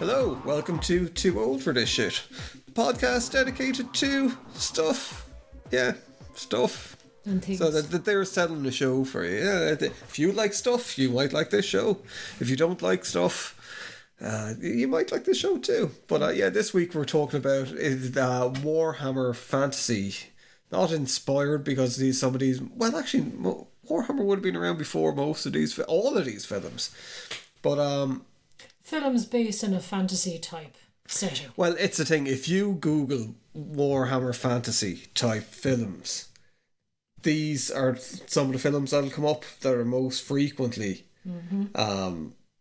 Hello, welcome to Too Old for This Shit, podcast dedicated to stuff. Yeah, stuff. And things. So that they're selling the show for you. Yeah, if you like stuff, you might like this show. If you don't like stuff, you might like this show too. But yeah, this week we're talking about Warhammer Fantasy. Not inspired because some of these. Well, actually, Warhammer would have been around before all of these films. But films based in a fantasy type setting. Well, it's the thing. If you Google Warhammer Fantasy type films, these are some of the films that'll come up that are most frequently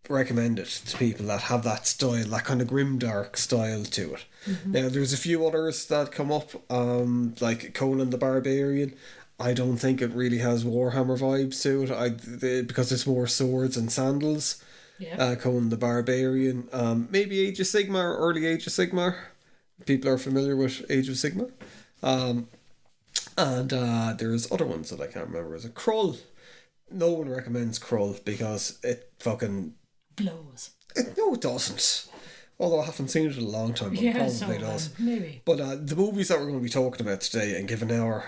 recommended to people that have that style, that kind of grimdark style to it. Now, there's a few others that come up, like Conan the Barbarian. I don't think it really has Warhammer vibes to it, because it's more swords and sandals. Yeah. Conan the Barbarian. Maybe Age of Sigmar or early Age of Sigmar. People are familiar with Age of Sigmar. And there's other ones that I can't remember. There's a Krull. No one recommends Krull because it fucking blows. No, it doesn't. Although I haven't seen it in a long time, but it probably does. Maybe. But the movies that we're going to be talking about today and giving our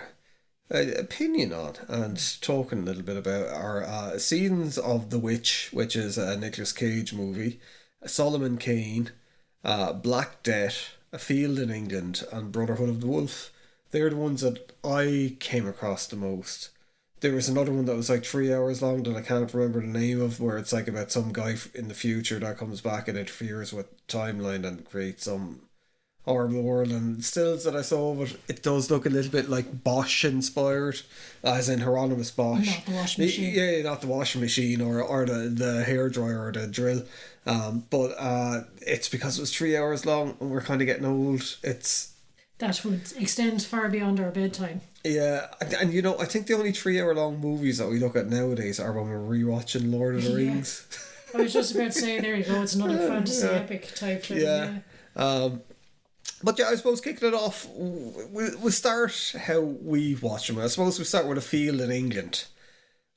opinion on and talking a little bit about are Seasons of the Witch, which is a Nicolas Cage movie, Solomon Kane, Black Death, A Field in England, and Brotherhood of the Wolf. They're the ones that I came across the most. There was another one that was like 3 hours long that I can't remember the name of, where it's like about some guy in the future that comes back and interferes with timeline and creates some horrible world. And stills that I saw of it, it does look a little bit like Bosch inspired, as in Hieronymus Bosch. Not the washing machine. Yeah, not the washing machine or the hairdryer or the drill. But it's because it was 3 hours long and we're kind of getting old. That would extend far beyond our bedtime. Yeah, and you know, I think the only 3 hour long movies that we look at nowadays are when we're rewatching Lord of the Rings. I was just about to say, there you go, it's another fantasy epic type thing. Yeah. But yeah, I suppose kicking it off, we'll start how we watch them. I suppose we start with A Field in England,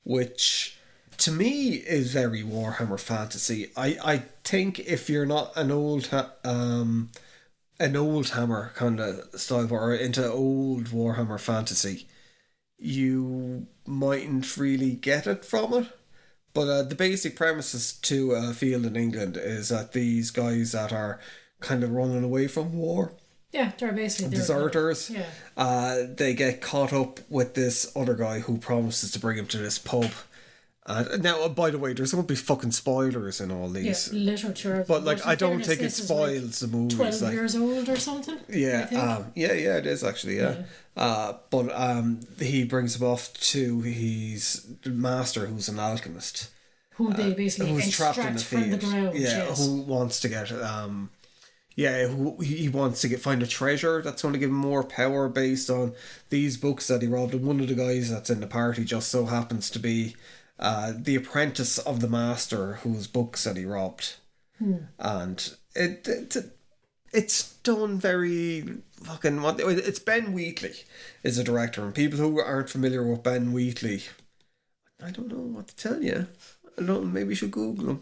which to me is very Warhammer Fantasy. I think if you're not an old Hammer kind of style or into old Warhammer Fantasy, you mightn't really get it from it. But the basic premises to A Field in England is that these guys that are kind of running away from war, they're basically deserters. They get caught up with this other guy who promises to bring him to this pub. Now, by the way, there's going to be fucking spoilers in all these. Yeah, literature. But like, I don't think it spoils the movies. 12 years old or something. Yeah, it is actually. Yeah. But he brings him off to his master, who's an alchemist, who they basically who's extract trapped in the from field. the ground. Who wants to get he wants to find a treasure that's going to give him more power based on these books that he robbed. And one of the guys that's in the party just so happens to be the apprentice of the master whose books that he robbed. And it's done very fucking... It's Ben Wheatley is the director, and people who aren't familiar with Ben Wheatley, I don't know what to tell you. I don't know, maybe you should Google him.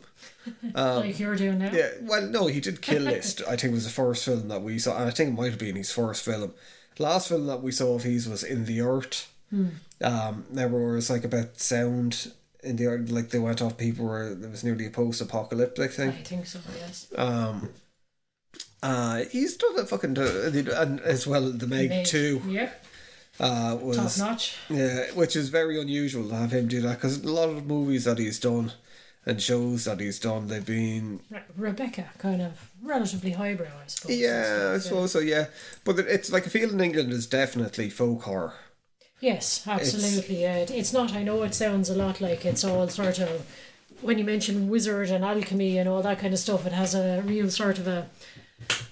Like you're doing now? Yeah, well, no, he did Kill List. I think it was the first film that we saw, and I think it might have been his first film. The last film that we saw of his was In the Earth. There was like about sound in the earth, like they went off people where it was nearly a post-apocalyptic thing. I think so, yes. He's done a fucking... and as well, The Meg 2. Yeah. Was top notch. Yeah, which is very unusual to have him do that, because a lot of the movies that he's done and shows that he's done, they've been... Rebecca, kind of relatively highbrow, I suppose. Yeah, I suppose so, yeah. But it's like A Field in England is definitely folk horror. Yes, absolutely. It's not, I know it sounds a lot like it's all sort of, when you mention wizard and alchemy and all that kind of stuff, it has a real sort of a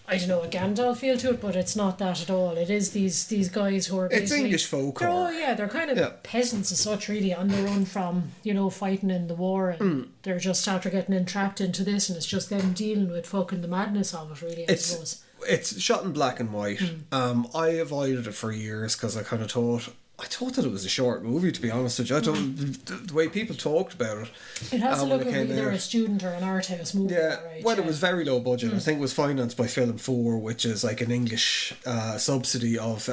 Gandalf feel to it, but it's not that at all. It is these guys who are basically... It's English folk horror. They're kind of peasants as such, really, on the run from, fighting in the war, and they're just after getting entrapped into this, and it's just them dealing with fucking the madness of it, really, I suppose. It's shot in black and white. I avoided it for years because I kind of thought... I thought that it was a short movie, to be honest with you. I don't, the way people talked about it. It has to when look it like came either out. a student or an art house movie. Yeah, Right, well, it was very low budget. I think it was financed by Film 4, which is like an English subsidy of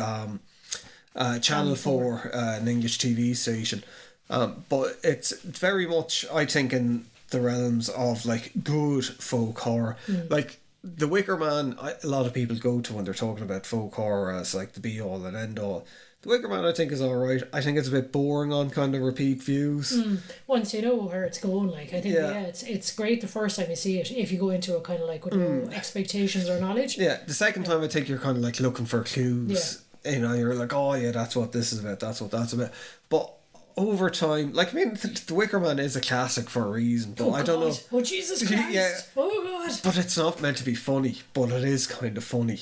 Channel 4, an English TV station. But it's very much, I think, in the realms of like good folk horror. Like The Wicker Man, a lot of people go to when they're talking about folk horror as like the be all and end all. The Wicker Man, I think, is alright. I think it's a bit boring on kind of repeat views. Once you know where it's going, like, I think, it's great the first time you see it, if you go into it kind of like with no expectations or knowledge. Yeah, the second time I think you're kind of like looking for clues. You know, you're like, oh yeah, that's what this is about, that's what that's about. But over time, like, I mean, The Wicker Man is a classic for a reason, but I don't know. Oh, Jesus Christ. Yeah. Oh, God. But it's not meant to be funny, but it is kind of funny.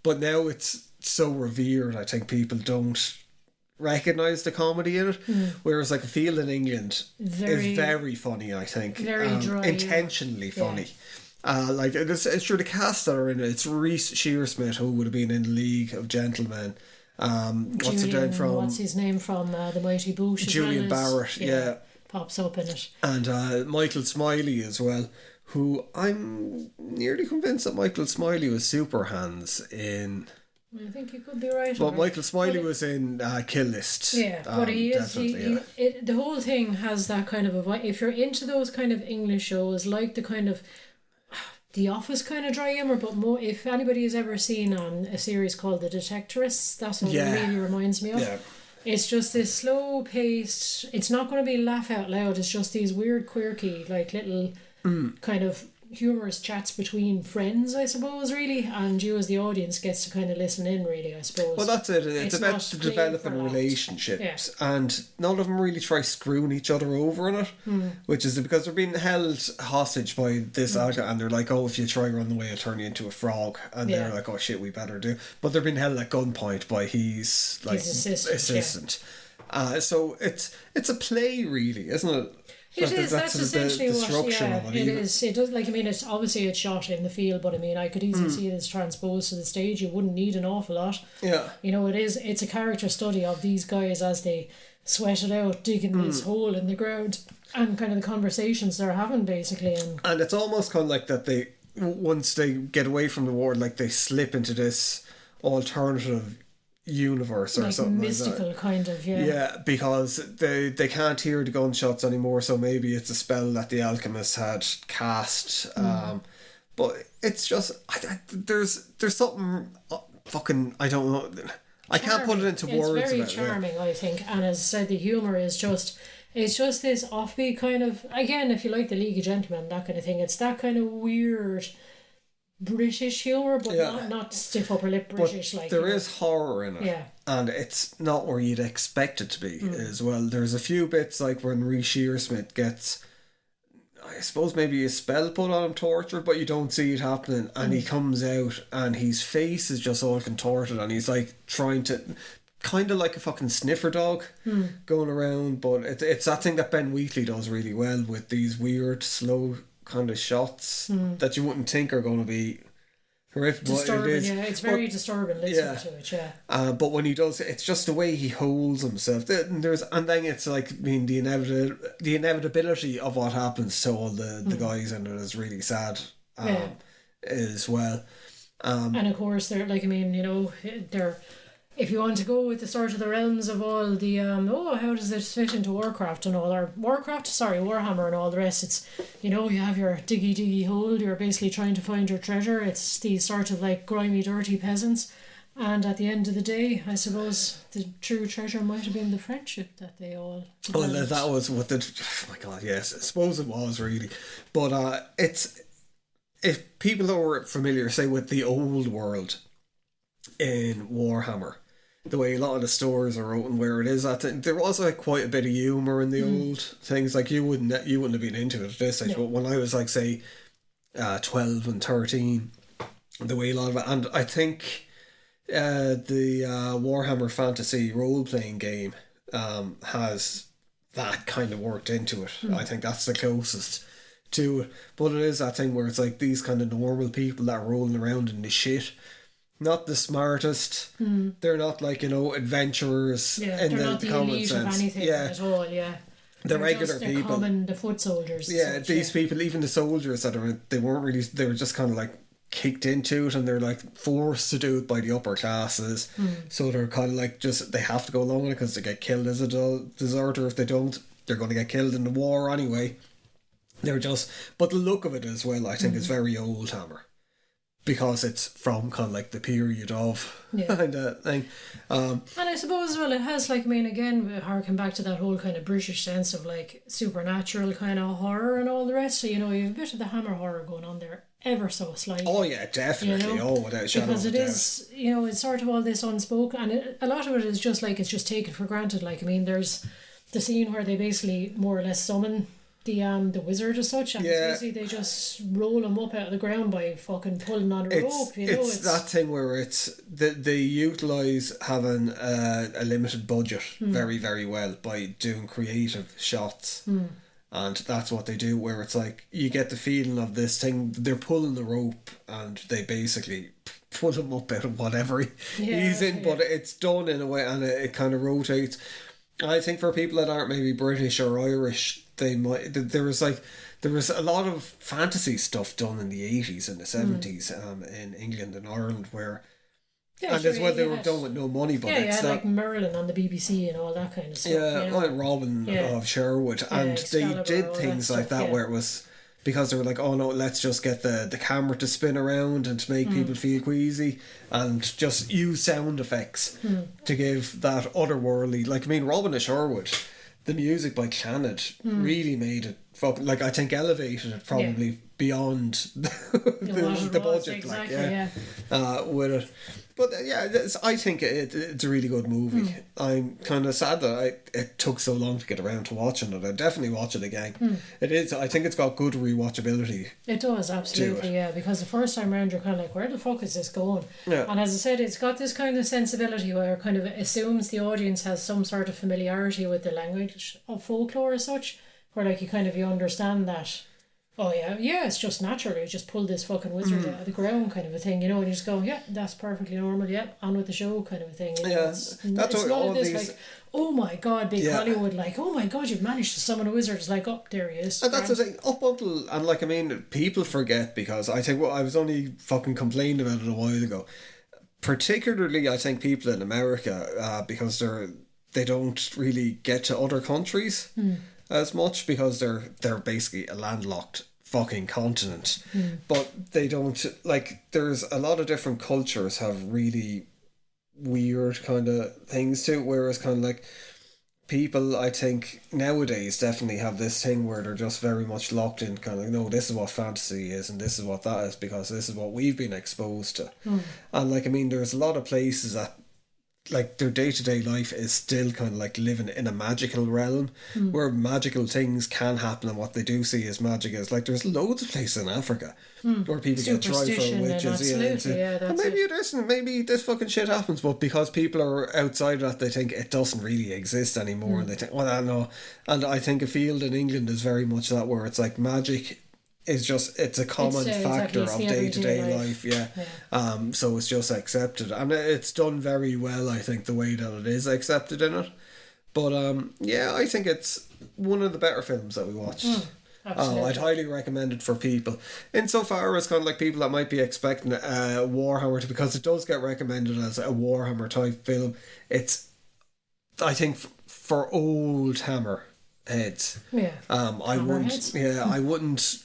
But now it's so revered, I think people don't recognise the comedy in it. Whereas like A Field in England is very funny, I think. Very dry. Intentionally funny. Like it's through the cast that are in it. It's Reece Shearsmith, who would have been in League of Gentlemen. What's his name from The Mighty Boosh? Julian Barrett, yeah. Pops up in it. And Michael Smiley as well, who I'm nearly convinced that Michael Smiley was Super Hands in... I think you could be right. But Michael Smiley was in Kill List. Yeah, but he is. The whole thing has that kind of a vibe. If you're into those kind of English shows, like the kind of The Office kind of dry humour, but more, if anybody has ever seen a series called The Detectorists, that's what it really reminds me of. Yeah. It's just this slow paced. It's not going to be laugh out loud. It's just these weird, quirky, like little kind of humorous chats between friends, I suppose, really, and you as the audience gets to kind of listen in, really, I suppose. Well, that's it. It's about developing relationships, and none of them really try screwing each other over in it, which is because they're being held hostage by this alcohol, and they're like, oh, if you try run away, I'll turn you into a frog, and they're like, oh shit, we better do. But they're being held at gunpoint by his assistant. So it's a play, really, isn't it? It is. That's essentially the structure of it. It is. It does. Like, I mean, it's obviously it's shot in the field, but I mean, I could easily see it as transposed to the stage. You wouldn't need an awful lot. Yeah. You know, it is. It's a character study of these guys as they sweat it out, digging this hole in the ground, and kind of the conversations they're having, basically. And it's almost kind of like that. They once they get away from the war, like they slip into this alternative universe or like something mystical like that. Kind of because they can't hear the gunshots anymore, so maybe it's a spell that the alchemist had cast. But it's just there's something fucking, I don't know, I can't put it into words. It's very charming, I think, and as I said, the humour is just, it's just this offbeat kind of, again, if you like the League of Gentlemen, that kind of thing, it's that kind of weird British humour, but not stiff upper lip British. But like, there is horror in it, and it's not where you'd expect it to be as well. There's a few bits like when Reece Shearsmith gets, I suppose maybe a spell put on him, tortured, but you don't see it happening, and he comes out and his face is just all contorted, and he's like trying to, kind of like a fucking sniffer dog going around. But it's that thing that Ben Wheatley does really well with these weird slow kind of shots that you wouldn't think are going to be horrific. Disturbing, it's very disturbing listening to it, but when he does, it's just the way he holds himself. And then it's like, I mean, the inevitability of what happens to all the guys in it is really sad as well. And of course, they're like, I mean, you know, they're, if you want to go with the sort of the realms of all the how does it fit into Warcraft and all, or Warhammer and all the rest, it's, you know, you have your diggy hole, you're basically trying to find your treasure. It's these sort of like grimy, dirty peasants, and at the end of the day, I suppose the true treasure might have been the friendship that they all developed. Well, that was what oh my god, yes, I suppose it was really, but it's, if people who are familiar, say, with the old world in Warhammer, the way a lot of the stories are written, where it is that there was like quite a bit of humour in the old things. Like you wouldn't have been into it at this stage, but when I was like, say, 12 and 13, the way a lot of it, and I think the Warhammer Fantasy role-playing game has that kind of worked into it. I think that's the closest to it. But it is that thing where it's like these kind of normal people that are rolling around in the shit. not the smartest. They're not like, adventurers in they're not the common elite sense. of anything at all, yeah. The regular people. The foot soldiers. Yeah, these people, even the soldiers that they were just kind of like kicked into it, and they're like forced to do it by the upper classes. So they're kind of like they have to go along with it because they get killed as a deserter. If they don't, they're going to get killed in the war anyway. But the look of it as well, I think, is very old Hammer. Because it's from kind of like the period of kind of thing. And I suppose as well it has again, harken back to that whole kind of British sense of like supernatural kind of horror and all the rest. So, you have a bit of the Hammer horror going on there ever so slightly. Oh yeah, definitely. Without a shadow because of it a doubt. is, it's sort of all this unspoken, and a lot of it is just like it's just taken for granted. There's the scene where they basically more or less summon the wizard as such, and basically they just roll him up out of the ground by fucking pulling on a rope. It's that thing where they utilise having a limited budget very, very well by doing creative shots. And that's what they do, where it's like you get the feeling of this thing, they're pulling the rope and they basically pull him up out of whatever he's in, but it's done in a way, and it kind of rotates. I think for people that aren't maybe British or Irish, there was a lot of fantasy stuff done in the 80s and the 70s in England and Ireland where they were done with no money, but it's like Merlin on the BBC and all that kind of stuff. Like Robin of Sherwood, and they did things like that where it was because they were like, oh no, let's just get the camera to spin around and to make people feel queasy and just use sound effects to give that otherworldly, Robin of Sherwood, the music by Clannad really made it I think elevated it probably beyond the budget, exactly, with it. But I think it's a really good movie. I'm kind of sad that it took so long to get around to watching it. I'd definitely watch it again. It is. I think it's got good rewatchability. It does, absolutely, because the first time around you're kind of like, where the fuck is this going? Yeah. And as I said, it's got this kind of sensibility where it kind of assumes the audience has some sort of familiarity with the language of folklore as such, where you understand that, it's just natural. You just pull this fucking wizard out of the ground kind of a thing, and you just go, that's perfectly normal, on with the show kind of a thing. That's it's what not all this these... oh my god, big Hollywood, oh my god, you've managed to summon a wizard. It's like, oh, there he is. And that's the thing, up until, and people forget, because I think, I was only fucking complaining about it a while ago. Particularly, I think people in America, because they don't really get to other countries as much, because they're basically a landlocked fucking continent. But they don't, there's a lot of different cultures have really weird kind of things too, whereas kind of people, I think nowadays definitely have this thing where they're just very much locked in kind of, no, this is what fantasy is and this is what that is because this is what we've been exposed to. And there's a lot of places that their day-to-day life is still kind of living in a magical realm where magical things can happen, and what they do see as magic is there's loads of places in Africa where people get tried for witches, and maybe it isn't, maybe this fucking shit happens, but because people are outside of that, they think it doesn't really exist anymore, and they think, well, I know. And I think a field in England is very much that, where it's magic is just, it's a common factor of day-to-day life. So it's just accepted, and it's done very well, I think, the way that it is accepted in it. But I think it's one of the better films that we watched. I'd highly recommend it for people insofar as kind of people that might be expecting Warhammer to, because it does get recommended as a Warhammer type film. It's, I think, for old Hammer heads. I wouldn't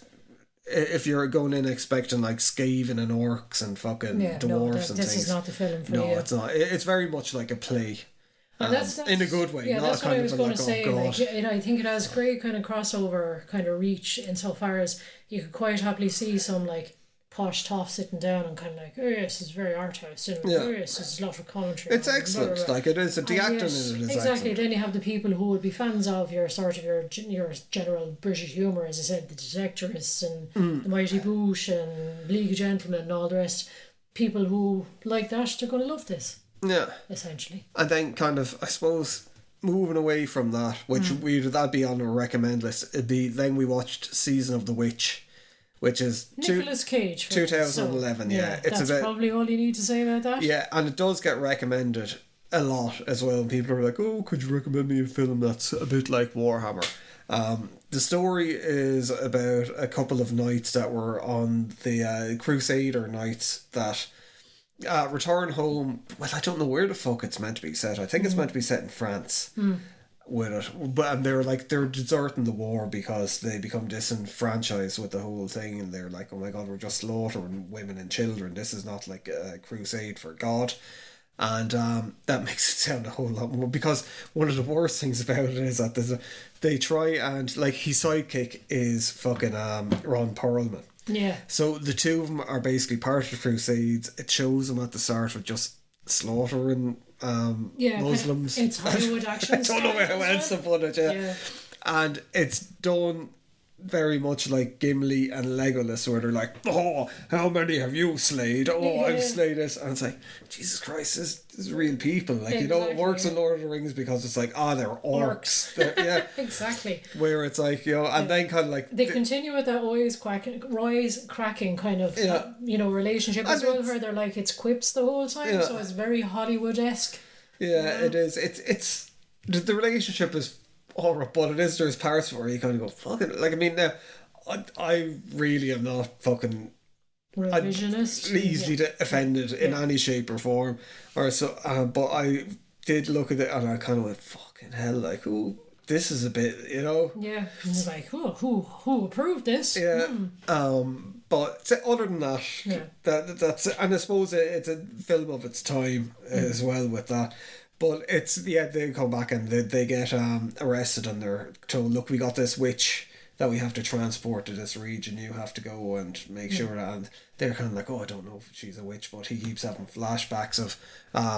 if you're going in expecting Skaven and orcs and fucking dwarves and things. This is not the film for you. No, it's not. It's very much like a play. And that's in a good way. Yeah, not that's what I was going to say. Oh, I think it has great kind of crossover kind of reach insofar as you could quite happily see some posh toff sitting down and kind of oh yes, it's very art house, and oh yes, there's a lot of commentary. It's excellent. Blah, blah, blah. It is. The acting in it is exactly. Excellent. Then you have the people who would be fans of your general British humour, as I said, the Detectorists and the Mighty Boosh and League of Gentlemen and all the rest. People who like that, they're going to love this. Yeah. Essentially. And then kind of, I suppose, moving away from that, which that'd be on our recommend list, it'd be, then we watched Season of the Witch, which is Nicolas Cage. 2011. Yeah, it's that's probably all you need to say about that. Yeah, and it does get recommended a lot as well. People are like, "Oh, could you recommend me a film that's a bit like Warhammer?" The story is about a couple of knights that were on the Crusader knights that return home. Well, I don't know where the fuck it's meant to be set. I think it's meant to be set in France with it. But and they're deserting the war because they become disenfranchised with the whole thing, and they're like, "Oh my God, we're just slaughtering women and children. This is not like a crusade for God." And that makes it sound a whole lot more, because one of the worst things about it is that they try and, like, his sidekick is fucking Ron Perlman. Yeah. So the two of them are basically part of the Crusades. It shows them at the start of just slaughtering Muslims. It's Hollywood action. I don't know how else to put it, yeah. And it's done very much like Gimli and Legolas, where they're like, "Oh, how many have you slayed? Oh, I've slayed this." And it's like, Jesus Christ, this is real people. Like, exactly, it works in Lord of the Rings because it's like, they're orcs. Yeah. Exactly. Where it's like, and then kind of like... They continue with that Roy's cracking kind of, relationship as well, where they're like, it's quips the whole time, so it's very Hollywood-esque. Yeah, it is. It's the relationship is horrible, but there's parts where you kind of go, fucking, like, I mean, now, I really am not fucking revisionist, easily offended in any shape or form, or so. But I did look at it and I kind of went, fucking hell, like, ooh, this is a bit, Yeah, it's like, who approved this? Yeah. But other than that, that's, and I suppose it's a film of its time as well with that. But it's, they come back and they get arrested, and they're told, "Look, we got this witch that we have to transport to this region. You have to go and make sure that." And they're kind of like, "Oh, I don't know if she's a witch," but he keeps having flashbacks of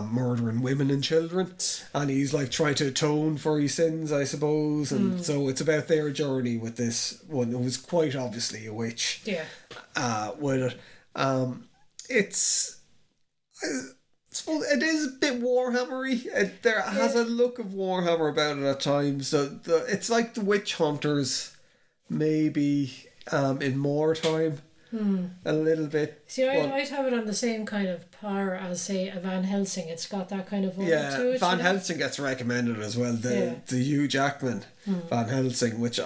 murdering women and children, and he's like trying to atone for his sins, I suppose. And so it's about their journey with this one who was quite obviously a witch. Yeah. With it, it's. I suppose it is a bit Warhammer-y. There has a look of Warhammer about it at times. It's like the Witch Hunters, maybe in more time, a little bit. See, I'd have it on the same kind of par as, say, a Van Helsing. It's got that kind of vibe to it. Van Helsing gets recommended as well. The Hugh Jackman Van Helsing, which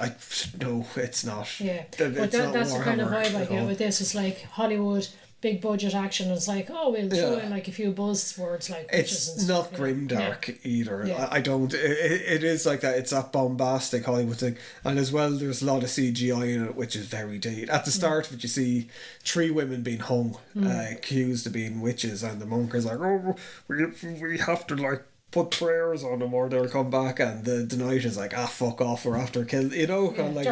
no, it's not. Yeah, but that's the kind of vibe I get with this. It's like Hollywood, big budget action. It's like, we'll throw in like a few buzzwords like witches and stuff. It's not grimdark either. Yeah. I don't. It is like that. It's that bombastic Hollywood thing, and as well, there's a lot of CGI in it, which is very dated. At the start of it, you see 3 women being hung, accused of being witches, and the monk is like, "Oh, we have to like put prayers on them or they'll come back," and the knight is like, fuck off, we're after kill, they're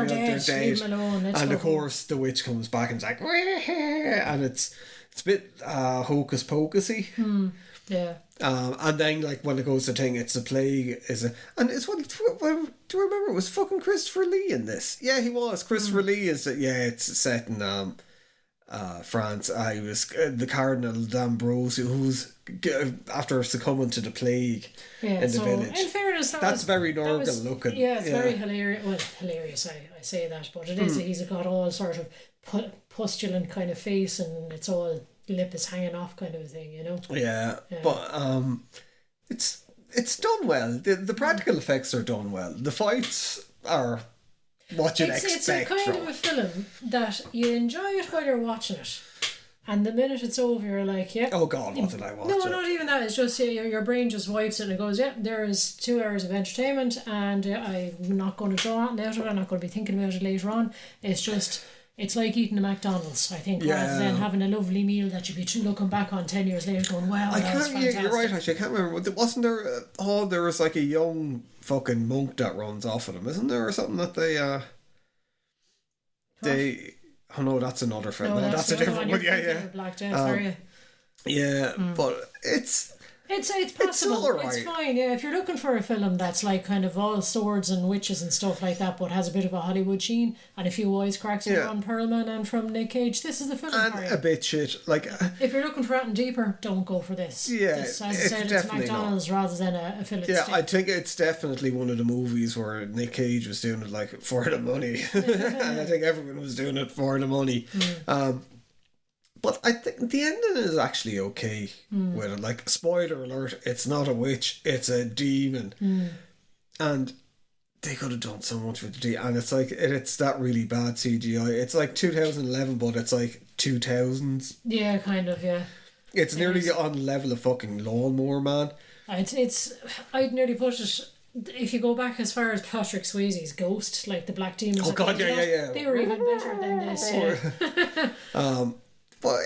dead. Leave them alone. And of course the witch comes back and it's like, and it's a bit hocus pocusy. Yeah. And then like when it goes to thing, it's the plague and it's what do you remember it was fucking Christopher Lee in this? Yeah, he was. Christopher Lee is it's set in France. He was the Cardinal d'Ambrosio, who's after succumbing to the plague in the village. In fairness, that's very Norgal looking. Yeah, it's very hilarious. Well, hilarious. I say that, but it is. He's got all sort of pustulant kind of face, and it's all lip is hanging off kind of a thing, Yeah, but it's done well. The practical effects are done well. The fights are what you'd expect. It's a kind of a film that you enjoy it while you're watching it, and the minute it's over, you're like, oh God, what did I watch? No, not even that. It's just your brain just wipes it and it goes, there is 2 hours of entertainment, and I'm not going to draw anything out of it. I'm not going to be thinking about it later on. It's like eating a McDonald's, I think, rather than having a lovely meal that you'd be looking back on 10 years later going, wow, that was fantastic. You're right, actually. I can't remember. Wasn't there... there was like a young fucking monk that runs off of them, isn't there? Or something that they... Oh no, that's another film. No, that's a different one. Yeah. Black Death, are you? Yeah, but it's It's possible. all right. It's fine. Yeah, if you're looking for a film that's like kind of all swords and witches and stuff like that, but has a bit of a Hollywood sheen and a few wisecracks from Ron Perlman and from Nick Cage, this is the film and for you. a bit shit. Like, if you're looking for something deeper, don't go for this. Yeah, As I said, it's it's McDonald's rather than a fillet yeah, steak. I think it's definitely one of the movies where Nick Cage was doing it like for the money, and I think everyone was doing it for the money. But I think the ending is actually okay with it. Like, spoiler alert, it's not a witch, it's a demon. And they could have done so much with the demon. And it's like, it's that really bad CGI. It's like 2011, but it's like 2000s. Yeah, kind of, yeah. It's nearly on level of fucking Lawnmower Man. I'd nearly put it... If you go back as far as Patrick Swayze's Ghost, like the Black Demons... Oh, God, yeah. They were even better than this, yeah. But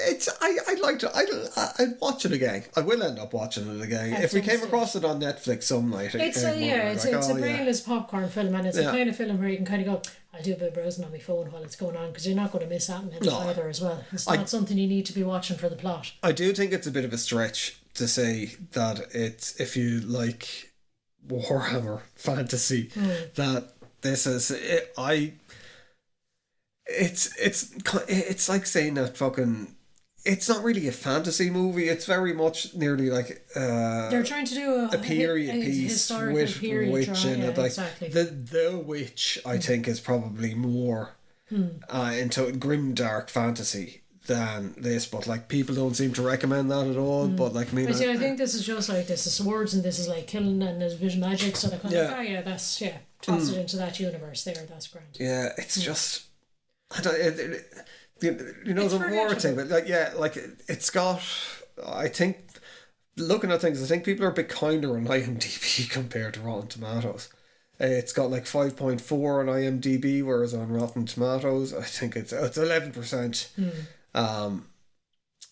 I liked it. I'd watch it again. I will end up watching it again. If we came across it on Netflix some night. It's a brainless popcorn film, and it's the kind of film where you can kind of go, I'll do a bit of browsing on my phone while it's going on, because you're not going to miss out on it either as well. It's not something you need to be watching for the plot. I do think it's a bit of a stretch to say that it's, if you like Warhammer Fantasy, that this is it. It's like saying that fucking... It's not really a fantasy movie. It's very much nearly like... they're trying to do a period piece with witch in it. Like, exactly. The witch, I think, is probably more into grimdark fantasy than this, but like people don't seem to recommend that at all. But like, I think this is just like, this is swords and this is like killing and there's a bit of magic, so they're kind of like, toss it into that universe there. That's grand. Yeah, it's just... I don't... the more thing, but like it's got... I think, looking at things, I think people are a bit kinder on IMDb compared to Rotten Tomatoes. It's got like 5.4 on IMDb, whereas on Rotten Tomatoes, I think it's 11%.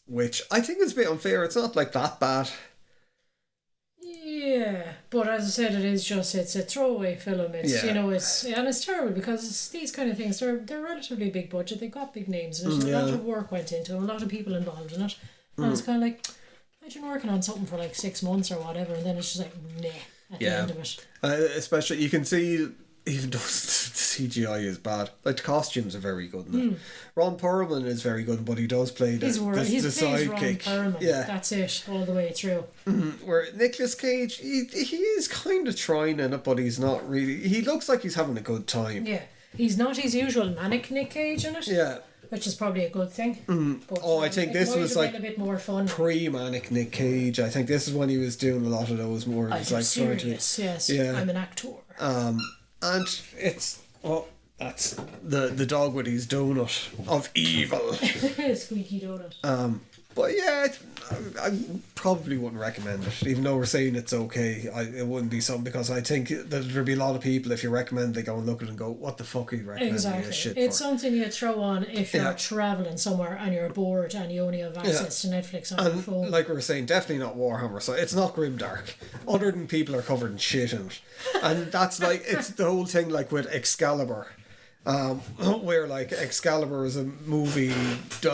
Which I think is a bit unfair. It's not like that bad. Yeah, but as I said, it's a throwaway film. It's terrible because it's these kind of things. They're relatively big budget. They've got big names in it. A lot of work went into it. A lot of people involved in it. And it's kind of like, imagine working on something for like 6 months or whatever, and then it's just like, nah, at the end of it. Especially, you can see, even though the CGI is bad, like the costumes are very good in it. Ron Perlman is very good, but he does play the sidekick. Ron Perlman. Yeah, that's it all the way through. Where Nicolas Cage, he is kind of trying in it, but he's not really. He looks like he's having a good time. Yeah, he's not his usual manic Nick Cage in it. Yeah. Which is probably a good thing. But, I think this was like a bit more fun. Pre-manic Nick Cage. I think this is when he was doing a lot of those more. I'm serious. Yes. Yeah. I'm an actor. And it's that's the dog with his donut of evil. Squeaky donut. But yeah, I probably wouldn't recommend it, even though we're saying it's okay. It wouldn't be something, because I think that there'd be a lot of people, if you recommend, they go and look at it and go, "What the fuck are you recommending this shit for?" It's something you throw on if you're travelling somewhere and you're bored and you only have access to Netflix on your phone. Like we were saying, definitely not Warhammer. So it's not grimdark. Other than people are covered in shit in it, and that's like, it's the whole thing like with Excalibur. Where like Excalibur is a movie,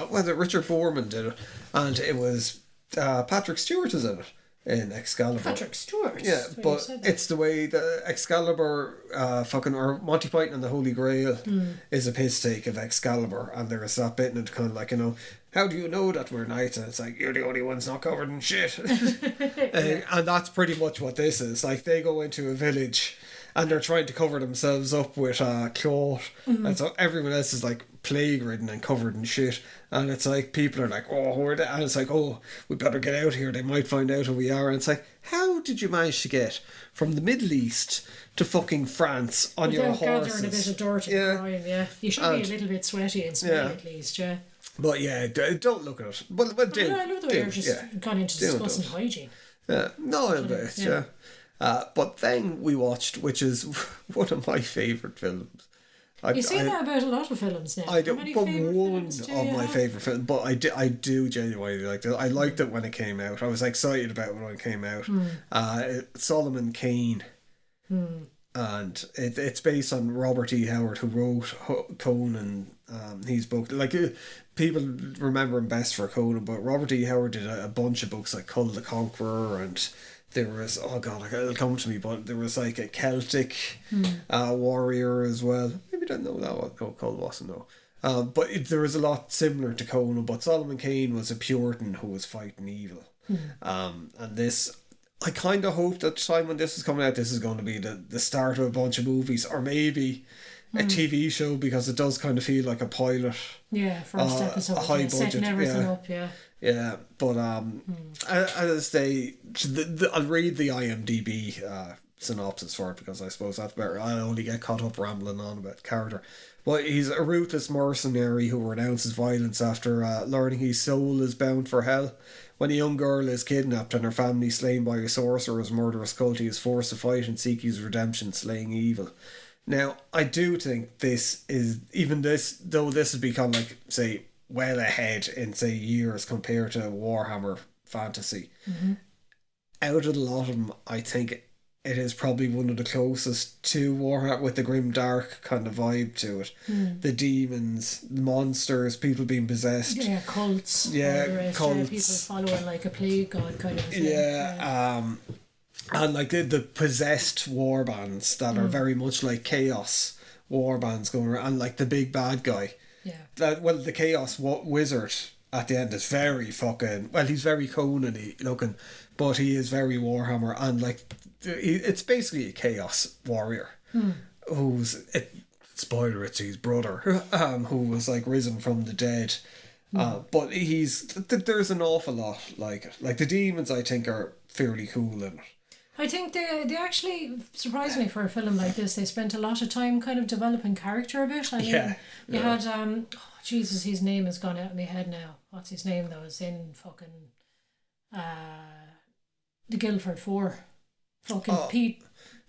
whether Richard Boorman did it, and it was Patrick Stewart is in it in Excalibur. Patrick Stewart? Yeah, but it's the way the Excalibur or Monty Python and the Holy Grail is a piss take of Excalibur, and there is that bit in it kind of like, how do you know that we're knights? And it's like, you're the only ones not covered in shit. And that's pretty much what this is. Like, they go into a village and they're trying to cover themselves up with cloth, and so everyone else is like plague ridden and covered in shit, and it's like people are like, and it's like, we better get out here, they might find out who we are. And it's like, how did you manage to get from the Middle East to fucking France on your horses? Gathering a bit of dirt and grime, you should be a little bit sweaty and smelly at least, But don't look at it. Well, do. I love the way you're just gone into discussing hygiene. But then we watched, which is one of my favourite films. You say that about a lot of films now. I do, but one of my favourite films. But I do genuinely like it. I liked it when it came out. I was excited about it when it came out. Solomon Kane. and it's based on Robert E. Howard, who wrote Conan. His book, like people remember him best for Conan, but Robert E. Howard did a bunch of books like Cull the Conqueror, and there was, oh god, it'll come to me, but there was like a Celtic warrior as well. Maybe I don't know that one. No, Cull wasn't, no. But there was a lot similar to Conan, but Solomon Kane was a Puritan who was fighting evil. And this, I kind of hoped at the time when this was coming out, this is going to be the start of a bunch of movies, or maybe a TV show, because it does kind of feel like a pilot. Yeah, first episode. A high budget. Setting everything up, Yeah, but as I'll read the IMDb synopsis for it, because I suppose that's better. I only get caught up rambling on about the character. But he's a ruthless mercenary who renounces violence after learning his soul is bound for hell. When a young girl is kidnapped and her family slain by a sorcerer's murderous cult, he is forced to fight and seek his redemption, slaying evil. Now, I do think this is, even this, though this has become, like, say, well ahead in, say, years compared to Warhammer Fantasy, out of the lot of them, I think it is probably one of the closest to Warhammer, with the grim dark kind of vibe to it. The demons, the monsters, people being possessed. Yeah, cults. Yeah, cults. People following like a plague god kind of thing. And like the possessed war bands that are very much like chaos war bands going around, and like the big bad guy. Yeah. The chaos wizard at the end is very fucking, well, he's very Conan-y looking, but he is very Warhammer, and like it's basically a chaos warrior who's, spoiler, it's his brother, who was like risen from the dead. But there's an awful lot like the demons, I think, are fairly cool in it. I think they actually, surprisingly for a film like this, they spent a lot of time kind of developing character a bit. I mean, you had, Jesus, his name has gone out of my head now. What's his name though? It's in fucking, the Guildford Four. Fucking Pete.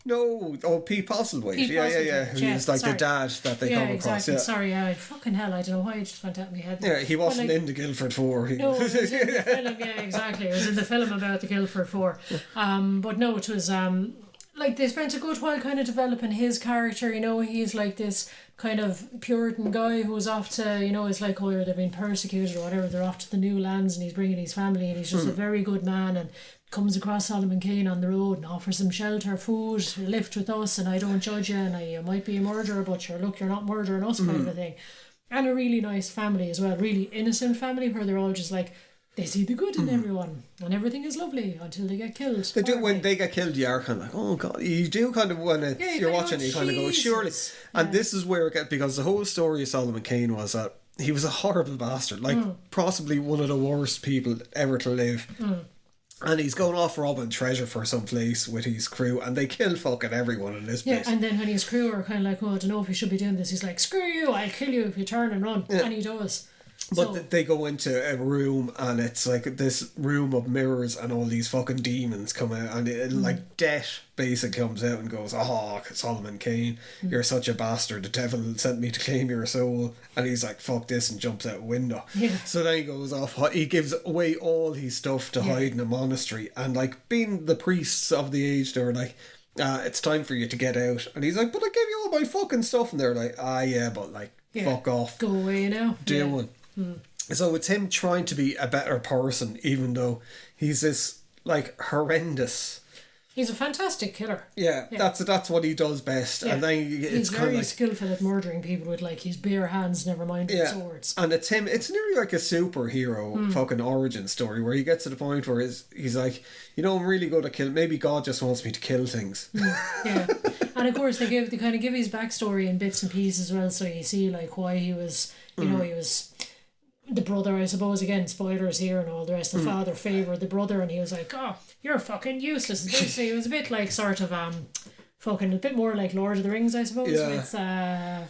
No, Pete Postlethwaite. Yeah. Who's like the dad that they come across. Exactly. Sorry, fucking hell, I don't know why it just went out of my head. Yeah, he wasn't in the Guildford Four. No, it was in the film, yeah, exactly. It was in the film about the Guildford Four. But no, it was like they spent a good while kind of developing his character. You know, he's like this kind of Puritan guy who's off to, you know, it's like, oh, they've been persecuted or whatever, they're off to the new lands, and he's bringing his family, and he's just a very good man, and comes across Solomon Kane on the road and offers him shelter, food, lift with us, and I don't judge you, and you might be a murderer, but you're not murdering us, kind of a thing. And a really nice family as well, really innocent family, where they're all just like, they see the good in everyone, and everything is lovely until they get killed. They do. When they get killed, you are kind of like, oh god, you do kind of, when you're watching it, you kind of go, surely. And this is where it gets, because the whole story of Solomon Kane was that he was a horrible bastard, like possibly one of the worst people ever to live. And he's going off robbing treasure for some place with his crew, and they kill fucking everyone in this place. Yeah, and then when his crew are kind of like, oh, I don't know if you should be doing this, he's like, screw you, I'll kill you if you turn and run. And he does. But they go into a room, and it's like this room of mirrors, and all these fucking demons come out, and like Death basically comes out and goes, oh, Solomon Kane, you're such a bastard, the devil sent me to claim your soul. And he's like, fuck this, and jumps out a window. So then he goes off, he gives away all his stuff to hide in a monastery, and like being the priests of the age, they're like, it's time for you to get out. And he's like, but I gave you all my fucking stuff. And they're like, but like, fuck off, go away now. Do one. So it's him trying to be a better person, even though he's this like horrendous. He's a fantastic killer. Yeah. That's what he does best. And then he's very like, skillful at murdering people with like his bare hands, never mind with swords. And it's him. It's nearly like a superhero fucking origin story, where he gets to the point where he's like, you know, I'm really good at killing. Maybe God just wants me to kill things. Yeah. And of course they kind of give his backstory in bits and pieces as well, so you see like why he was, you know, he was the brother, I suppose, again, spoilers here and all the rest. The father favoured the brother, and he was like, oh, you're fucking useless. So he was a bit like sort of fucking a bit more like Lord of the Rings, I suppose, with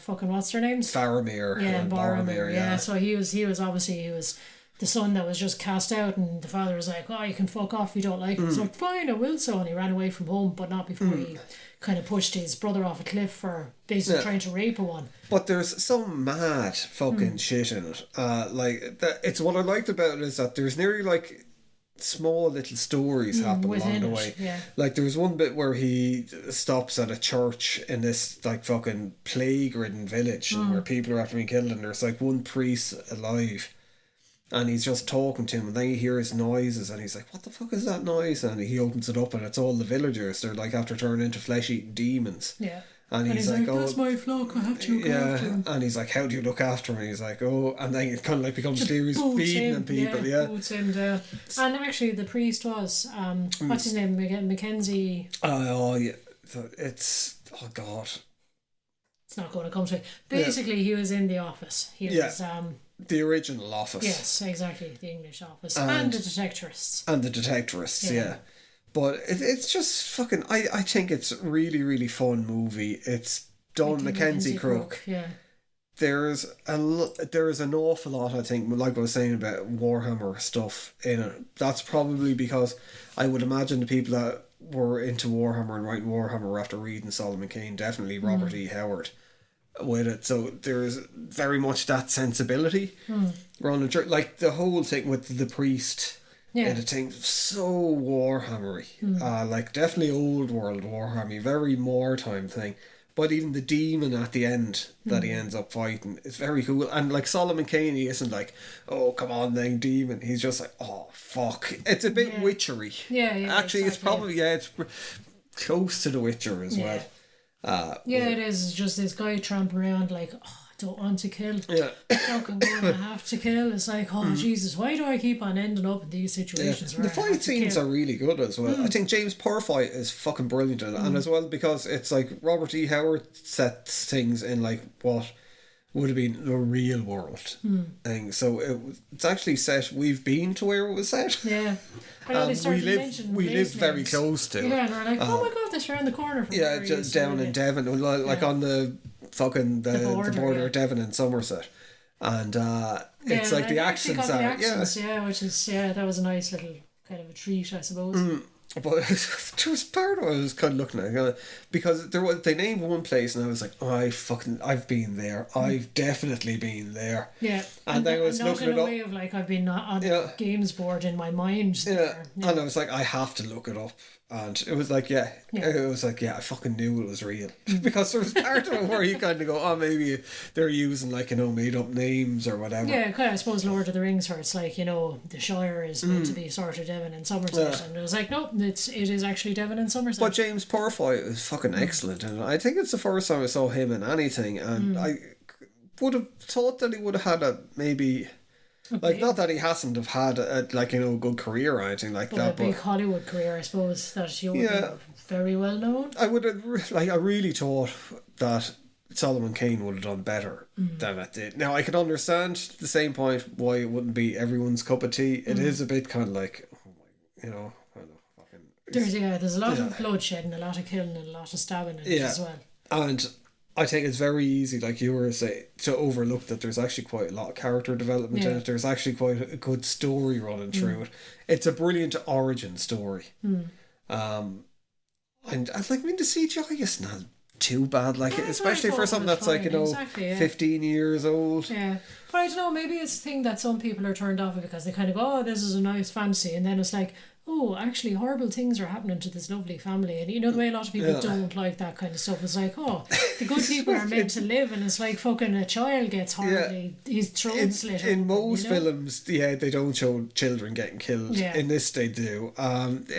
fucking what's their names? Faramir. Yeah, and Boromir, yeah. So he was the son that was just cast out, and the father was like, oh, you can fuck off if you don't like it. So fine, I will so, and he ran away from home, but not before he kind of pushed his brother off a cliff for basically trying to rape one. But there's some mad fucking shit in it. Like it's what I liked about it is that there's nearly like small little stories happen along the way. Yeah. Like there was one bit where he stops at a church in this like fucking plague-ridden village where people are after being killed, and there's like one priest alive, and he's just talking to him, and then you hear his noises, and he's like, what the fuck is that noise? And he opens it up, and it's all the villagers. They're like after turning into flesh-eating demons. Yeah. And he's like, that's my flock, I have to look after him. And he's like, how do you look after him? And he's like, oh, and then it kind of like becomes clear he's feeding him people, boots him there. And actually the priest was, what's his name again, Mackenzie? Oh, yeah, it's, oh God. It's not going to come to me. Basically, he was in The Office. He was... the original Office. Yes, exactly, the English Office. And the Detectorists. And the Detectorists, yeah. But it's just fucking... I think it's a really, really fun movie. It's done Mackenzie Crook. Yeah. There's an awful lot, I think, like I was saying about Warhammer stuff in it. That's probably because I would imagine the people that were into Warhammer and writing Warhammer after reading Solomon Kane, definitely Robert E. Howard with it. So there's very much that sensibility. Like the whole thing with the priest... Yeah, the thing so Warhammery, like definitely old world Warhammer, very wartime thing. But even the demon at the end that he ends up fighting is very cool. And like Solomon Kane, he isn't like, oh come on then demon. He's just like, oh fuck. It's a bit witchery. Yeah. Actually, exactly. it's probably it's close to the Witcher as well. It is. It's just this guy tramping around like, oh, I don't want to kill. Yeah. Fucking going to have to kill. It's like, oh Jesus, why do I keep on ending up in these situations? The fight scenes are really good as well. I think James Purfoy is fucking brilliant in it, and as well because it's like Robert E. Howard sets things in like what would have been the real world thing. So it's actually set. We've been to where it was set. Yeah. We lived very close to. Yeah, and we're like, oh my god, this around the corner from just down in Devon, like on the fucking the border of Devon and Somerset, and it's like the accents are which is that was a nice little kind of a treat, I suppose. But there was part of it I was kind of looking at because they named one place and I was like, oh, I've been there, I've definitely been there. Yeah, and then I was looking it up. Way of like I've been on the games board in my mind. There. Yeah, and I was like, I have to look it up. And it was like, it was like, I fucking knew it was real. Because there was part of it where you kind of go, oh, maybe they're using like, made up names or whatever. Yeah, I suppose Lord of the Rings, where it's like, the Shire is meant to be sort of Devon and Somerset. And it was like, no, it is actually Devon and Somerset. But James Purfoy is fucking excellent. And I think it's the first time I saw him in anything. And I would have thought that he would have had maybe... Like, not that he hasn't have had a good career or anything like that, but a big Hollywood career, I suppose, that you would be very well known. I would have, I really thought that Solomon Kane would have done better than it did. Now, I can understand the same point why it wouldn't be everyone's cup of tea. It is a bit kind of like, there's a lot of bloodshed and a lot of killing and a lot of stabbing in it as well. And I think it's very easy, like you were saying, to overlook that there's actually quite a lot of character development in it. There's actually quite a good story running through it. It's a brilliant origin story. And the CGI isn't that too bad, especially for something that's 15 years old. Yeah. But I don't know, maybe it's a thing that some people are turned off of because they kind of go, oh, this is a nice fantasy, and then it's like, oh, actually horrible things are happening to this lovely family. And the way a lot of people don't like that kind of stuff is like, oh, the good people are meant to live, and it's like fucking a child gets horribly his throat slit in most films they don't show children getting killed. In this they do, and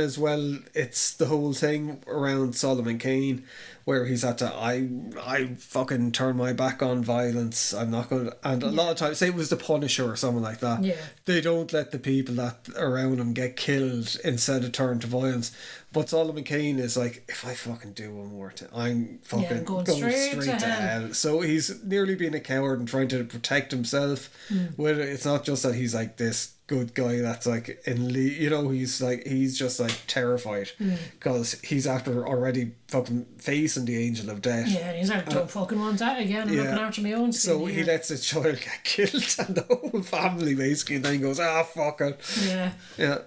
as well it's the whole thing around Solomon Kane where he's had to I fucking turn my back on violence, I'm not going to, and a lot of times, say it was the Punisher or someone like that, they don't let the people that around him get killed instead of turn to violence. But Solomon Kane is like, if I fucking do one more thing, I'm fucking going straight to hell. So he's nearly being a coward and trying to protect himself. It's not just that he's like this good guy that's like he's just like terrified because he's after already fucking facing the angel of death. Yeah, and he's like, don't fucking want that again. I'm looking after my own skin. So he lets his child get killed and the whole family basically, and then he goes, fuck it. Yeah.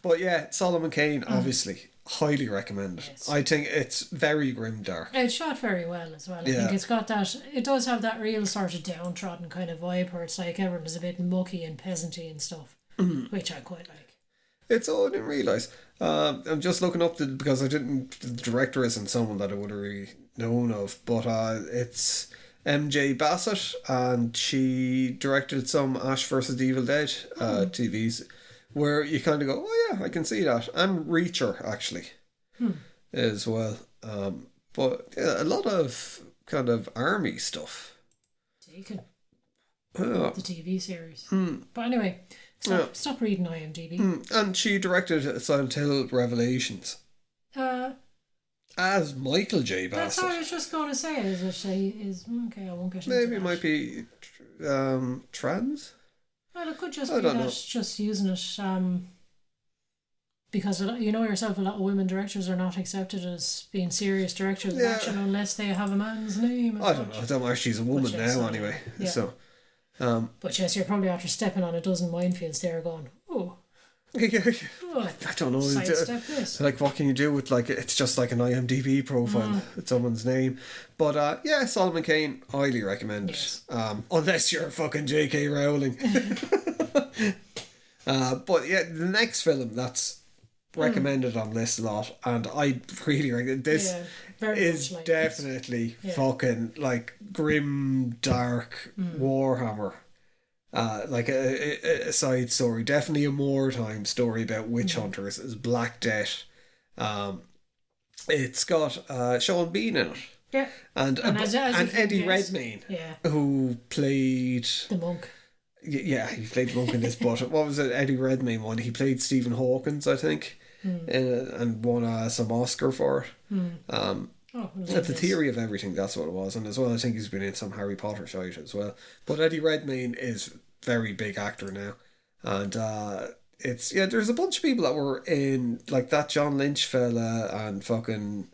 But Solomon Kane, obviously, highly recommended. Yes. I think it's very grimdark. It's shot very well as well. I think it's got that, it does have that real sort of downtrodden kind of vibe where it's like everyone is a bit mucky and peasanty and stuff. which I quite like. It's all I didn't realise. I'm just looking up because the director isn't someone that I would have really known of, but it's MJ Bassett, and she directed some Ash vs. Evil Dead TVs, where you kind of go, oh yeah, I can see that, and Reacher actually as well. But yeah, a lot of kind of army stuff. Taken. The TV series. But anyway, stop reading IMDb. And she directed Silent Hill Revelations. As Michael J. Bassett. That's what I was just going to say. Okay, I won't get into Maybe that. it might be trans? Well, it could just be that just using it because you know yourself, a lot of women directors are not accepted as being serious directors of action unless they have a man's name. I don't know. I don't know if she's a woman now anyway. Yeah. So, but yes, you're probably after stepping on a dozen minefields there going, oh. I don't know. Sidestep this. Like, what can you do with, like, it's just like an IMDb profile with someone's name. But yeah, Solomon Kane, highly recommend it. Unless you're fucking J.K. Rowling. But yeah, the next film that's recommended on this lot, and I really recommend this. Is like definitely fucking like grim, dark Warhammer. Like a side story, definitely a wartime story about witch hunters. Is Black Death. It's got Sean Bean in it. Yeah, and Eddie Redmayne, who played the monk. Yeah, he played the monk in this. But what was it? Eddie Redmayne one. He played Stephen Hawkins, I think, and won some Oscar for it. The Theory of Everything, that's what it was. And as well, I think he's been in some Harry Potter shite as well. But Eddie Redmayne is very big actor now. And it's, there's a bunch of people that were in, like that John Lynch fella and fucking...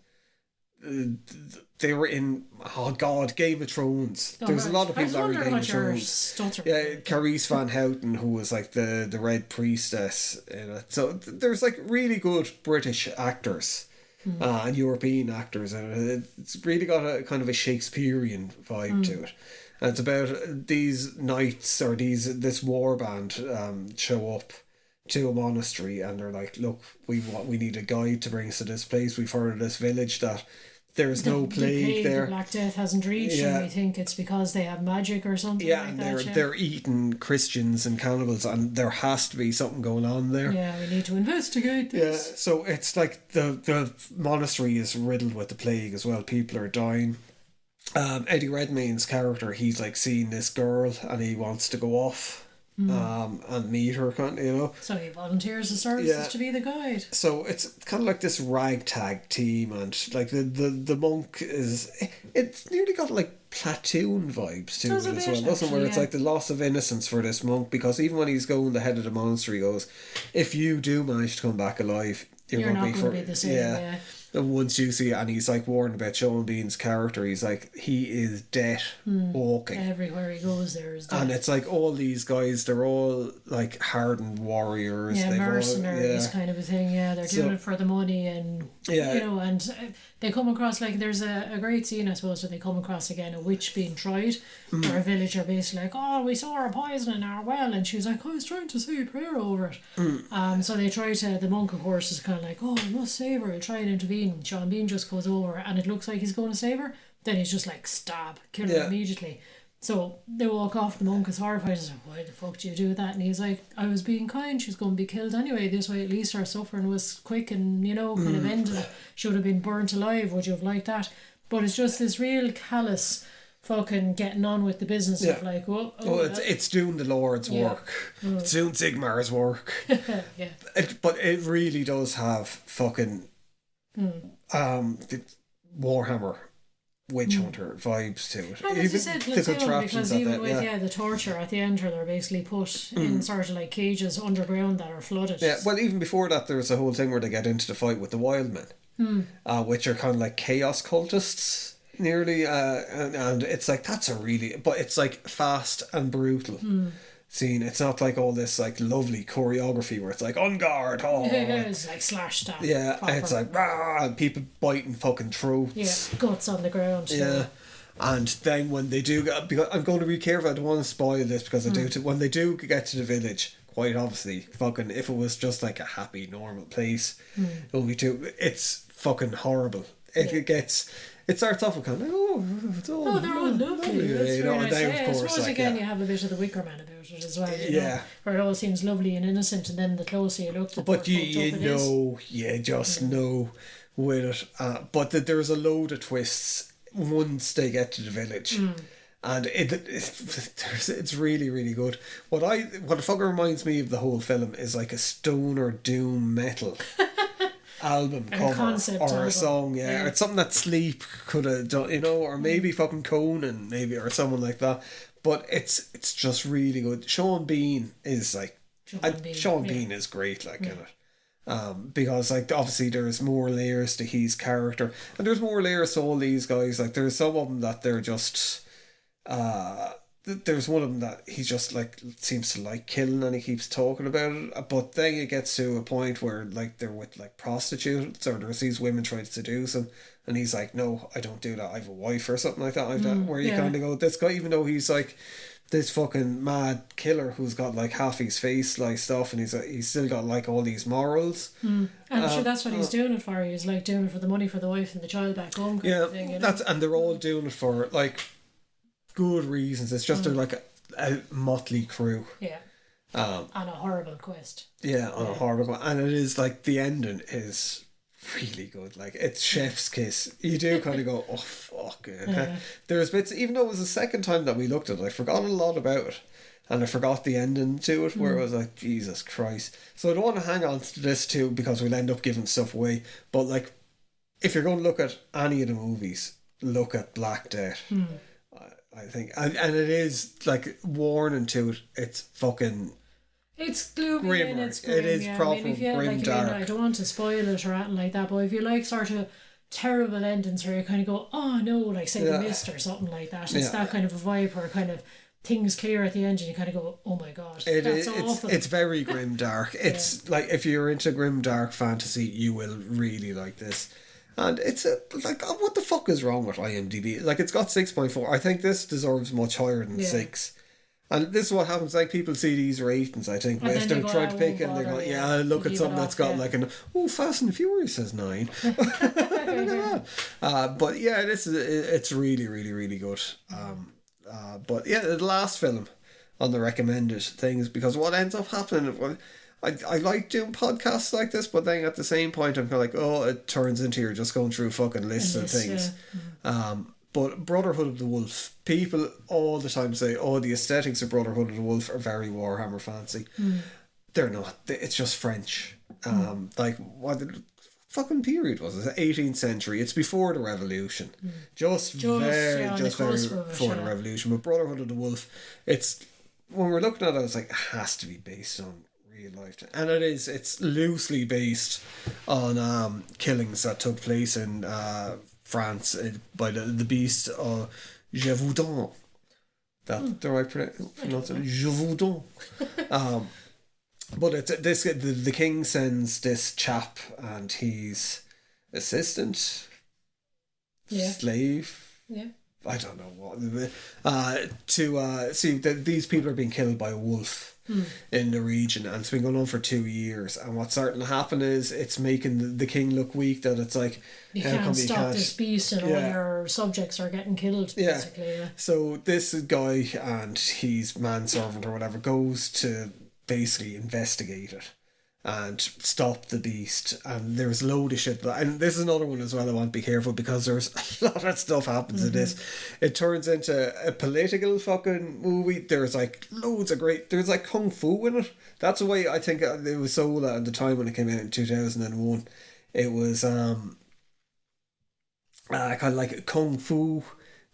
they were in, Game of Thrones. There's a lot of people that were in Game of Thrones. Carice Van Houten, who was like the Red Priestess in it. So there's like really good British actors. And European actors, and it's really got a kind of a Shakespearean vibe to it. And it's about these knights or this war band show up to a monastery, and they're like, "Look, we need a guide to bring us to this place. We've heard of this village that there's no plague there. The Black Death hasn't reached, and we think it's because they have magic or something. And they're eating Christians and cannibals, and there has to be something going on there. Yeah, we need to investigate this. Yeah, so it's like the monastery is riddled with the plague as well. People are dying. Eddie Redmayne's character, he's like seeing this girl, and he wants to go off. And meet her, So he volunteers his services to be the guide. So it's kind of like this ragtag team, and like the monk it's nearly got like Platoon vibes to it as well, doesn't it? Where it's like the loss of innocence for this monk, because even when he's going the head of the monastery goes, if you do manage to come back alive, you're not going to be the same. And once you see it, and he's like warned about Sean Bean's character, he's like, he is death walking. Everywhere he goes there is death. And it's like all these guys, they're all like hardened warriors. Yeah, mercenaries kind of a thing. Yeah, they're doing it for the money, and and they come across, like, there's a great scene, I suppose, where they come across again a witch being tried, where a villager basically like, oh, we saw her poison in our well, and she was like, I was trying to say a prayer over it. So they try to, the monk of course is kind of like, oh, I must save her, I'll try and intervene. Sean Bean just goes over, and it looks like he's going to save her, then he's just like, stab, kill her immediately. So they walk off, the monk is horrified. He's like, why the fuck do you do that? And he's like, I was being kind, she's going to be killed anyway, this way at least her suffering was quick and, kind of ended. Should have been burnt alive, would you have liked that? But it's just this real callous fucking getting on with the business of like, it's doing the Lord's work. It's doing Sigmar's work. But it really does have fucking the Warhammer witch hunter vibes to it. And as you said, because even with the torture at the end, where they're basically put in sort of like cages underground that are flooded. Yeah, well, even before that, there's a whole thing where they get into the fight with the wild men, which are kind of like chaos cultists, nearly, and it's like, but it's like fast and brutal. Scene. It's not like all this like lovely choreography where it's like on guard. It's like slash stab. Yeah, proper. It's like rah, and people biting fucking throats. Yeah, guts on the ground. Yeah. And then when they do get, because I'm going to be careful, I don't want to spoil this, because I do. When they do get to the village, quite obviously, fucking, if it was just like a happy, normal place, it would be too. It's fucking horrible. It starts off with kind of, they're all lovely. That's you know, very and nice. then, I of course, suppose like, again you have a bit of the Wicker Man about it as well. You know, Yeah. where it all seems lovely and innocent, and then the closer you look, the more but fucked up you it is. know, you just know with it. But there's a load of twists once they get to the village. And it's really, really good. What it fucking reminds me of the whole film is like a stoner doom metal album cover concept or album. a song, or it's something that Sleep could have done, you know, or maybe fucking Conan, maybe, or someone like that. But it's just really good. Sean Bean is like, Sean Bean is great, like, in it. Because like obviously there's more layers to his character, and there's more layers to all these guys. Like there's some of them that they're just there's one of them that he just like seems to like killing, and he keeps talking about it, but then it gets to a point where like they're with like prostitutes, or there's these women trying to seduce him, and he's like, no, I don't do that, I have a wife, or something like that, where you kind of go, this guy, even though he's like this fucking mad killer who's got like half his face sliced off, and he's still got like all these morals. And I'm sure that's what he's doing it for. He's like doing it for the money for the wife and the child back home kind of thing, you know? And they're all doing it for like good reasons. It's just they're like a motley crew. On a horrible quest. On a horrible one. And it is like the ending is really good. Like it's chef's kiss. You do kind of go, oh fuck it. There's bits, even though it was the second time that we looked at it, I forgot a lot about it. And I forgot the ending to it, where it was like, Jesus Christ. So I don't want to hang on to this too, because we'll end up giving stuff away. But like, if you're going to look at any of the movies, look at Black Death. I think, and it is like warning to it. It's fucking. It's gloomy grimmer. and it's grim. It is proper if you, grim, dark. I don't want to spoil it or anything like that, but if you like sort of terrible endings where you kind of go, oh no, like say The Mist or something like that. It's that kind of a vibe where kind of things clear at the end and you kind of go, oh my god, that's awful. It's very grim dark. It's like, if you're into grim dark fantasy, you will really like this. And it's like, what the fuck is wrong with IMDb? Like, it's got 6.4. I think this deserves much higher than 6. And this is what happens, like, people see these ratings, I think, if they're trying to pick it, and they go, look at something that's got like Fast and Furious says 9. Look at that. But yeah, it's really, really, really good. But yeah, the last film on the recommended things, because what ends up happening, I like doing podcasts like this, but then at the same point I'm kind of like, it turns into you're just going through fucking lists of things. But Brotherhood of the Wolf, people all the time say, the aesthetics of Brotherhood of the Wolf are very Warhammer Fantasy. They're not. It's just French. Like, what fucking period was it? 18th century. It's before the Revolution. Just very before the Revolution. But Brotherhood of the Wolf, it's, when we're looking at it, it's like, it has to be based on real life, and it is. It's loosely based on killings that took place in France by the beast Gévaudan. That the right pronunciation? Gévaudan. But it's the king sends this chap and his assistant, slave. I don't know what, to see that these people are being killed by a wolf in the region, and it's been going on for 2 years. And what's starting to happen is it's making the king look weak. That it's like, you can't stop this beast, and all your subjects are getting killed. Basically, So this guy and his manservant or whatever goes to basically investigate it and stop the beast, and there's a load of shit. And this is another one as well, I want to be careful, because there's a lot of stuff happens in this. It turns into a political fucking movie. There's like loads of there's like kung fu in it. That's the way I think it was sold at the time when it came out in 2001. It was kind of like kung fu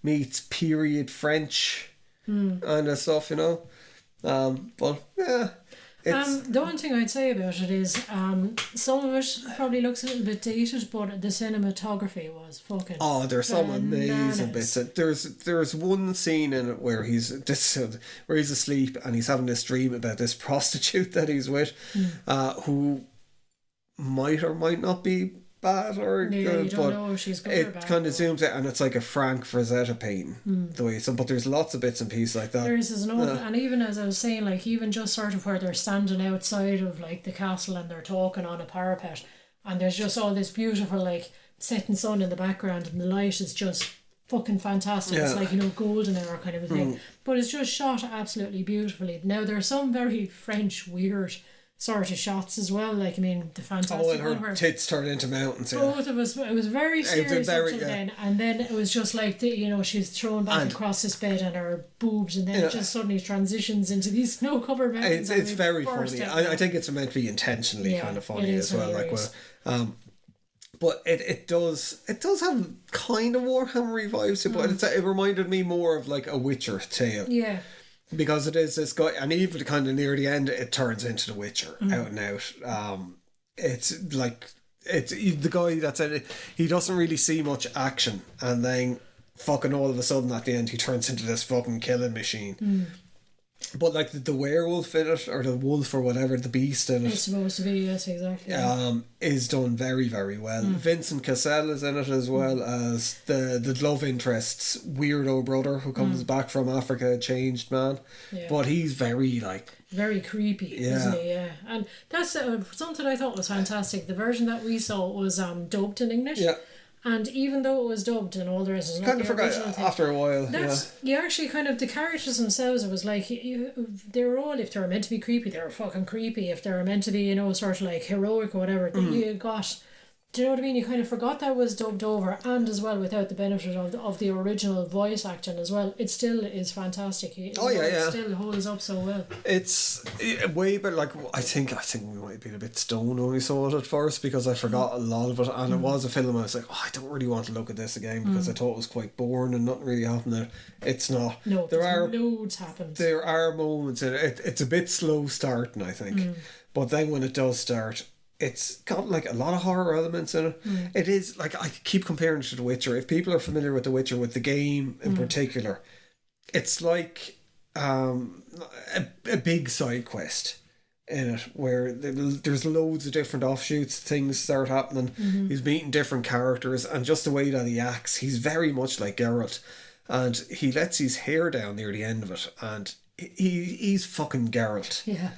meets period French kind of stuff, you know. But yeah, the one thing I'd say about it is some of it probably looks a little bit dated, but the cinematography was fucking there's some amazing bits. There's one scene in it where he's asleep and he's having this dream about this prostitute that he's with, who might or might not be bad or Yeah, good, you don't but know if she's good or it bad. kind of zooms out, and it's like a Frank Frazetta painting the way. So, but there's lots of bits and pieces like that. There's no, and even as I was saying, like even just sort of where they're standing outside of like the castle and they're talking on a parapet, and there's just all this beautiful like setting sun in the background, and the light is just fucking fantastic. It's like, you know, golden hour kind of a thing, but it's just shot absolutely beautifully. Now there's some very French weird sort of shots as well, like I mean the fantastic Oh, and her one where tits turned into mountains. Yeah. both of us, it was very serious very- up till then, and then it was just like you know, she's thrown back across this bed and her boobs, and then it just suddenly transitions into these snow covered mountains. It's very burst funny. out. I think it's meant to be intentionally kind of funny it is as well. hilarious. Like, but it does have kind of Warhammer vibes to it, but it reminded me more of like a Witcher tale. Yeah. Because it is this guy, and even kind of near the end, it turns into the Witcher out and out. It's like the guy that's in it. He doesn't really see much action, and then fucking all of a sudden at the end, he turns into this fucking killing machine. But like the werewolf in it, or the wolf or whatever, the beast in it, It's supposed to be, yes, exactly. is done very, very well. Vincent Cassel is in it as well as the love interest's weirdo brother who comes back from Africa, a changed man. Yeah. But he's very like Very creepy, isn't he? Yeah. And that's something I thought was fantastic. The version that we saw was dubbed in English. yeah. And even though it was dubbed and all the rest, it's not Kind the of forgot original thing. after a while. That's you actually kind of the characters themselves. It was like they were all, if they were meant to be creepy, they were fucking creepy. If they were meant to be, you know, sort of like heroic or whatever, then you got. Do you know what I mean? You kind of forgot that was dubbed over, and as well without the benefit of the original voice acting as well. It still is fantastic. It still holds up so well. It's way better. Like I think we might have been a bit stoned when we saw it at first because I forgot a lot of it, and it was a film I was like, oh, I don't really want to look at this again because I thought it was quite boring and nothing really happened there. It's not. No, there are loads happened. There are moments in it. It's a bit slow starting, I think, but then when it does start, it's got like a lot of horror elements in it. It is like, I keep comparing it to The Witcher. If people are familiar with The Witcher, with the game in particular, it's like a big side quest in it where there's loads of different offshoots, things start happening. He's meeting different characters, and just the way that he acts, he's very much like Geralt, and he lets his hair down near the end of it, and he's fucking Geralt. Yeah.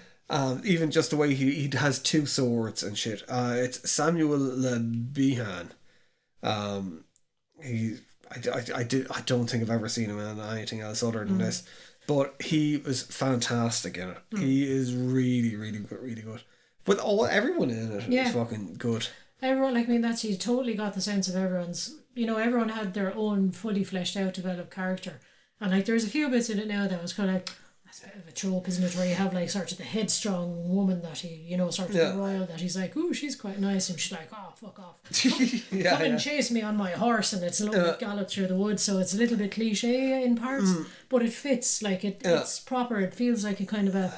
Even just the way he has two swords and shit. It's Samuel Le Bihan. I don't think I've ever seen him in anything else other than this, but he was fantastic in it. He is really, really good, really good. But everyone in it is fucking good. Everyone, like, I mean, you totally got the sense of everyone's, you know, everyone had their own fully fleshed out, developed character. And like, there's a few bits in it now that was kind of like, that's a bit of a trope, isn't it? Where you have like sort of the headstrong woman that he, you know, sort of the royal that he's like, ooh, she's quite nice, and she's like, oh, fuck off. Come and chase me on my horse, and it's a little bit gallop through the woods, so it's a little bit cliche in parts, but it fits. Like it's proper. It feels like a kind of a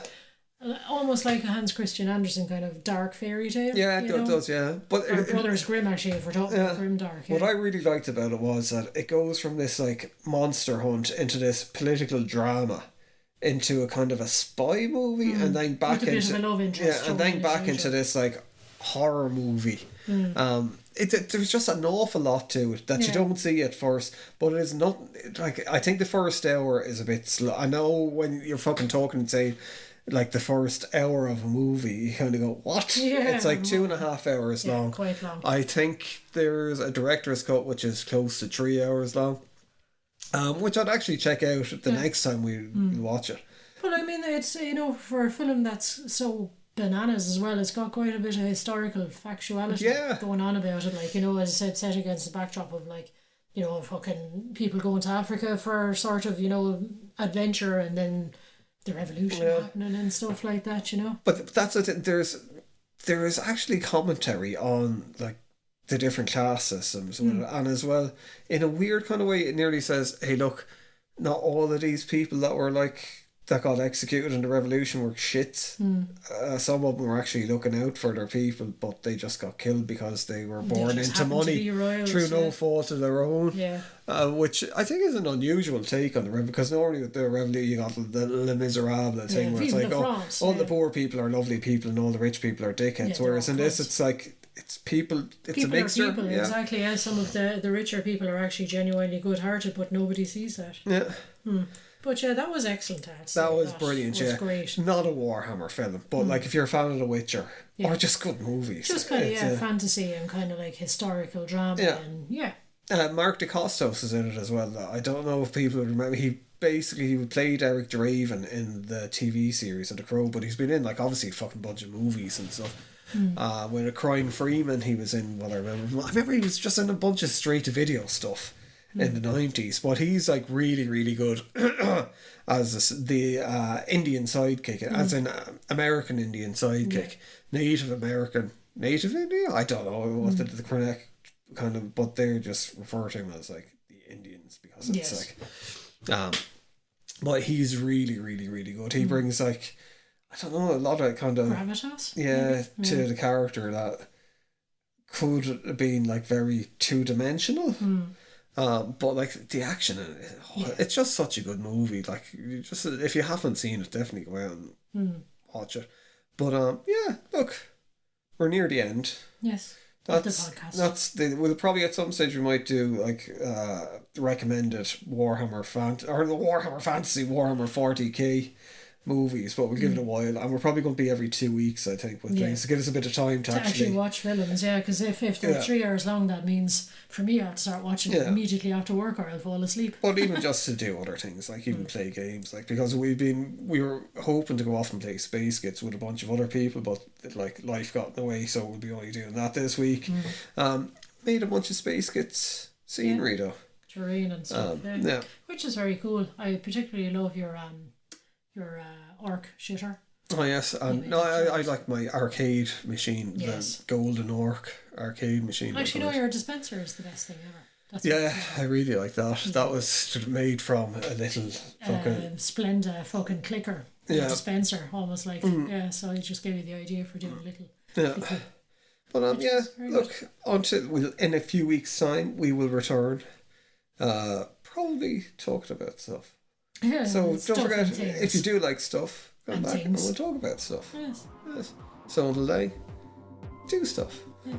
almost like a Hans Christian Andersen kind of dark fairy tale. Yeah, it does. Yeah, but or Brothers Grimm, actually, if we're talking about grimdark. What I really liked about it was that it goes from this like monster hunt into this political drama, into a kind of a spy movie, and then back with a bit into of a love interest, and then back into this like horror movie. There's just an awful lot to it that you don't see at first, but it is not like, I think the first hour is a bit slow. I know when you're fucking talking and saying like the first hour of a movie, you kind of go, what? It's like 2.5 hours long. Quite long. I think there's a director's cut which is close to 3 hours long, which I'd actually check out the next time we watch it. Well, I mean, it's, you know, for a film that's so bananas as well, it's got quite a bit of historical factuality going on about it. Like, you know, as I said, set against the backdrop of like, you know, fucking people going to Africa for sort of, you know, adventure, and then the revolution happening and stuff like that, you know. But that's it. There is actually commentary on like the different class systems, and as well, in a weird kind of way, it nearly says, hey, look, not all of these people that got executed in the revolution were shits. Some of them were actually looking out for their people, but they just got killed because they were born into money through no fault of their own. Which I think is an unusual take on the revolution, because normally with the revolution you got the Les Miserables thing where it's like, all the poor people are lovely people and all the rich people are dickheads, whereas in this it's like it's people. It's People a mixture. are people, yeah. exactly. Yeah, some of the richer people are actually genuinely good-hearted, but nobody sees that. Yeah. But yeah, that was excellent. That was brilliant. Was yeah, great. not a Warhammer film, but like if you're a fan of The Witcher or just good movies, Just kind of fantasy and kind of like historical drama. Yeah. And Mark DeCostos is in it as well. I don't know if people remember. He played Eric Draven in the TV series of The Crow, but he's been in like obviously a fucking bunch of movies and stuff. With a Crying Freeman, he was in what I remember he was just in a bunch of straight to video stuff in the 90s, but he's like really, really good as the Indian sidekick, as in American Indian sidekick, Native Indian. I don't know what the correct kind of, but they just refer to him as like the Indians because it's like, but he's really, really, really good. He brings like, I don't know, a lot of kind of gravitas. To the character that could have been like very two-dimensional. But like the action in it, it's just such a good movie. Like, if you haven't seen it, definitely go out and watch it. But look, we're near the end. Yes. That's the podcast. We'll probably at some stage we might do like recommended Warhammer Fantasy, Warhammer 40k movies, but we'll give it a while, and we're probably going to be every 2 weeks, I think, with things to give us a bit of time to actually watch films. Because if they're 3 hours long, that means for me I'd start watching it immediately after work or I'll fall asleep. But even just to do other things, like even play games, like because we were hoping to go off and play Space Gits with a bunch of other people, but like life got in the way, so we'll be only doing that this week. Made a bunch of Space Gits scenery though, terrain and stuff, which is very cool. I particularly love your orc shitter. Oh yes, and I like my arcade machine, the Golden Orc arcade machine. Actually, your dispenser is the best thing ever. That's I really like that. That was made from a little fucking Splenda fucking clicker dispenser, almost like So I just gave you the idea for doing a little. Clicker. But look, in a few weeks' time we will return. Probably talking about stuff. Yeah, so don't forget, if you do like stuff, come back and we'll talk about stuff. Yes. So until then, do stuff. Yeah.